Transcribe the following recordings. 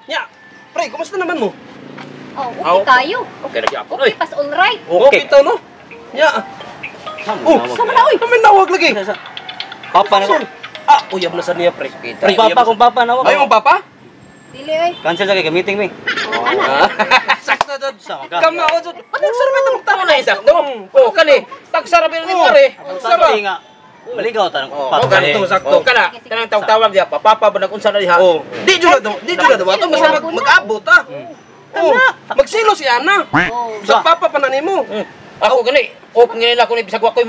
Ya, pre, kumusta naman mo? Oh, okay kayo. Okay lagi ako. Okay, pas all right. Okay to, no? Ya. Sama na, oy. Kami nawag lagi. Papa na ko. Ah, uyab na sa niya, pre. Kung papa na ko. Ay, mong papa? Dili oy. Cancel sa kay meeting mi. Sakto dod. Sama ka. Kama ako dod. Ano sa naman itong tama na isakto? Oh, kani. Tagsara bin ni pare. Sama nga. Baligaw tanong Oh, ganito sakto. Kana. Kanang tawag diha, papa ba nag-unsa na diha? Oh, di jud na daw. Ato basta mag-abot ah. Oh, magsilo si Ana. Sa papa pa na nimo. Ako gani. O pangilin ako ni bisag wakoy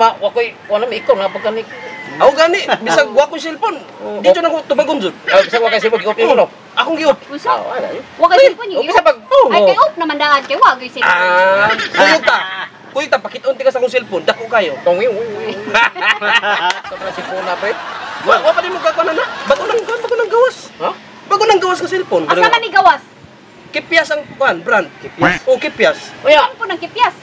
wala mi ikaw na pagkani. Ako gani, bisag wa ko cellphone. Di jud ako tubagon jud. Bisag wakay sibog giop mo no. Akong giop. Usa. Wa kay cellphone Okay niyo. sa pag. Ay kay op naman daan kay wa gyud cellphone. Ah, kuyta pakit-on ti ka sa akong cellphone. Dako kayo. Tongi. Sobra si puna pre. Wa pa din mo gagawin na. Bago nang gawas. Ha? Bago nang gawas ka cellphone. Asa man ni gawas? Kipias ang brand. Kipias. Oh, Kipias. Oya. Ano po nang kipias?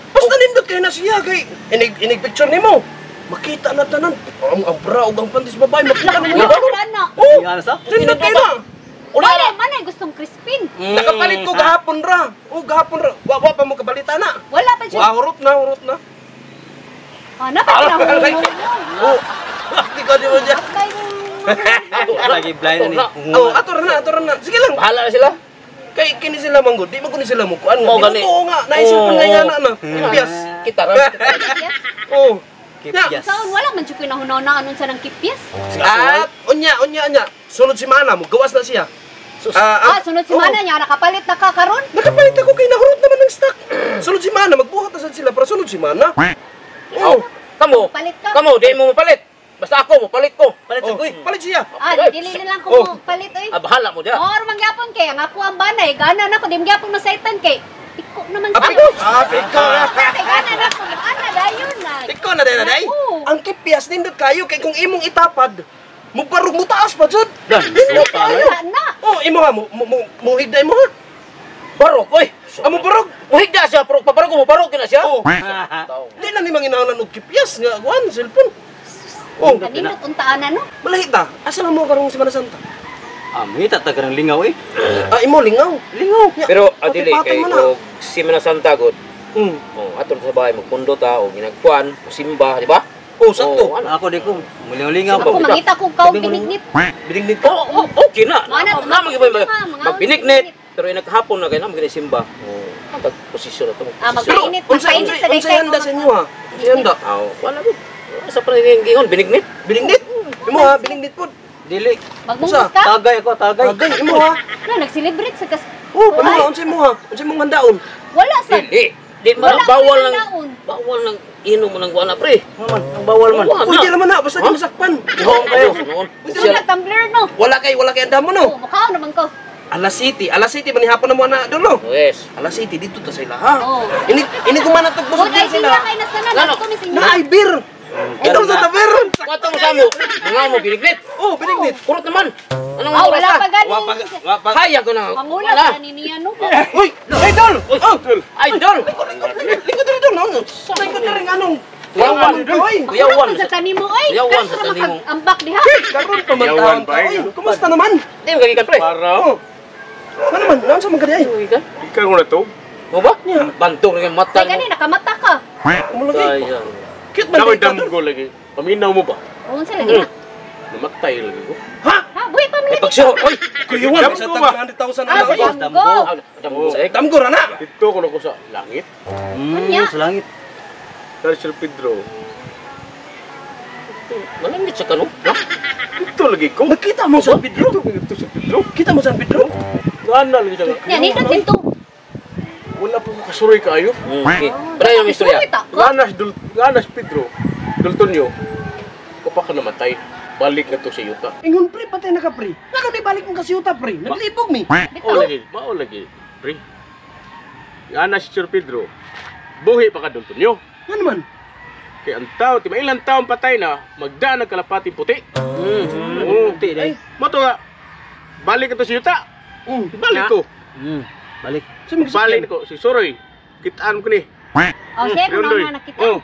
Basta nindot kayo na siya kay inig picture nimo. Makita na tanan. Ang abra ug ang pantis babae makita na mo. Ana. Oh, Ano sa? nindot kayo na. Wala man ay gustong crispin. Nakapalit ko gahapon ra. Oh, gahapon ra. Wa pa mo kabalita na. Wala pa siya. Wa hurot na. Ana pa na mo. Oh. Di ka di mo dyan. Lagi blind ni. Oh, ato ra na. Sige lang. Bahala na sila. Kay kini sila manggod. Di man ko ni sila mo kuan. Oh, gani. Oo nga, naisip ko na nga na. Kipias. Kita ra. Oh. Kipias. Saon wala man jud ko nahunaw na anon sa nang kipias. At unya. Sunod si Mana mo, gawas na siya. Sunod si Mana niya nakapalit na ka karon. Nakapalit ako kay nahurot naman ng stock. Sunod si Mana, magbuhat na sila para sunod si Mana. Oh, kamo. Palit ka. Kamo, di mo mapalit. Basta ako, mapalit ko. Palit sa kuy. Palit siya. Dili lang ko palit oy. Bahala mo diha. Or mangyapon kay ang ako ang banay, gana na ko di magyapon masaitan kay. Iko naman sa. Piko Kay gana na ko ana dayon na. Ikaw na day. Ang kipias nindot kayo kay kung imong itapad, mo parog mo taas pa jud. Nindot kayo. Na. Oh, imo nga mo higday mo. Barok, oy. Amo parog. Muhigda siya, pero paparok mo, parok na siya. Oh. Di na ni manginahanglan og kipias nga kuan cellphone. Oh, Kanino untaan na no? malahi ta. Asa mo karong Semana Santa? Mita ta karang lingaw eh. Imo lingaw. Pero adili Patay-patay kay mo na. og Semana Santa gud. Oh, aton sa bahay magpundo ta og ginagkuan, simba, di ba? Oh, sakto. Ako di ko mulingaw Ako mangita ko kaw binignit. Biningnit ka. Oh, okay na. Mana Magiboy magbinignit, pero inakahapon na kay na maginisimba. Oh, tag posisyon na to. Magpainit sa Unsay handa sa inyo ha? Unsay handa? Aw, wala gud. Sa paningingon binignit. Biningnit? Imo ha, biningnit po. dili. Magbungkos ka? Tagay ako, tagay. Agay, imo ha. Na nag-celebrate sa kas. Oh, imo ha, unsay mo ha? Unsay mong handaon? Wala sa. Di Wala bawal pa ng daon. bawal ng inom mo ng guana pre. Maman, ang bawal man. Wala. Uy, di naman na, basta di masakpan. Oo kayo. Gusto na tumbler no. Wala kay andam mo no. Mukha naman ko. Alas City ba ni hapon na mo na dulo? Yes. Alas City dito ta sila ha. Oo. Ini kumana tug busog Kay sila. sila kay nasana Ano? na ko ni sinyo. Na ay beer. Ito sa taber. Kwatong sa mo. Nga mo binignit. Oh, binignit. Kurot naman. Anong Ah, oras wala pa na? gani. Hayag ko na. Mangulat Wala. na niya no. Uy, idol. Oh, Idol. lingkod dito no. Lingkod na rin anong. Kuyawan. Oy, Kuyawan. Sa tanimo oy. Kuyawan sa tanimo. Ambak diha. karon pa man taon ka. Oy, kumusta naman? Di mo kagikan pre. Oh. Ano naman? Ano sa mga gani? Kagikan? Ikaw mo na to? Mo ba? Bantog ng mata Kay gani nakamata ka. Umulagi. Sayang. Cute man Nakay dito. damo ko lagi. Paminaw mo ba? Unsa lagi na? Namatay lagi ko. Ha? Ha, buhi pa man. Pagsyo. Oy. Kuyuan Damo sa ko tag ba? 100,000 Ah, na sa lang. damgo. Damo sa ek. Damgo ra na. Dito ko na ko sa langit. Unya. Sa langit. Dari Sir Pedro. Malangit sa kanu. Ito lagi ko. Nakita mo sa Pedro? Ito sa Pedro. Kita mo sa Pedro? Ngana lagi siya. Yan ito dito. Wala po ko kasuroy kaayo. Okay. Pero yung istorya. Ngana si Pedro. Dulton nyo. Kupa ka namatay. Balik na to sa yuta. Ingon pre, patay na ka pre. Ano di balik mo kasi yuta pre? Naglibog mi. Mao lagi. Mao lagi. Pre. Ngana si Sir Pedro. Buhi pa ka dulton nyo. Ano man? Kaya ang tao, ti ilang taon patay na, magdaan ng kalapating puti. Puti dai. Mato nga, balik ka to sa yuta. Balik ko. Balik. Balik ko, si Soroy. Kitaan ko ni. Oh, siya kung na nakita. Oh.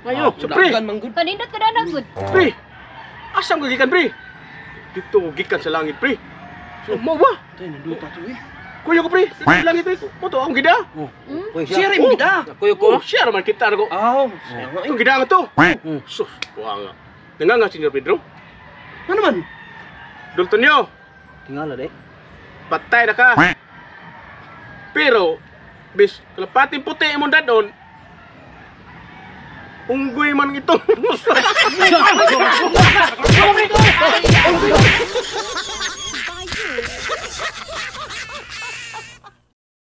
Ayo, so pre. Kanindot ka na good. Pre. Asam ka gikan pre? Dito ko gikan sa langit pre. Mo ba? Tay, nanduta to eh. Kuya ko, pre. Lang ito. Mo to, ang gida. Oh. Hmm? Uy, Siya siya. rin mo gida. Kuya ko. Oh, siya naman kita ko. Aw, siya nga eh. Ang gida nga to. Hmm. Sus, wala nga. Nanganga, Senyor Pedro. Ano man? Dulton nyo, Tingala day. patay na ka. Pero, bis, kalapating puti mo dadon, unggoy man ito.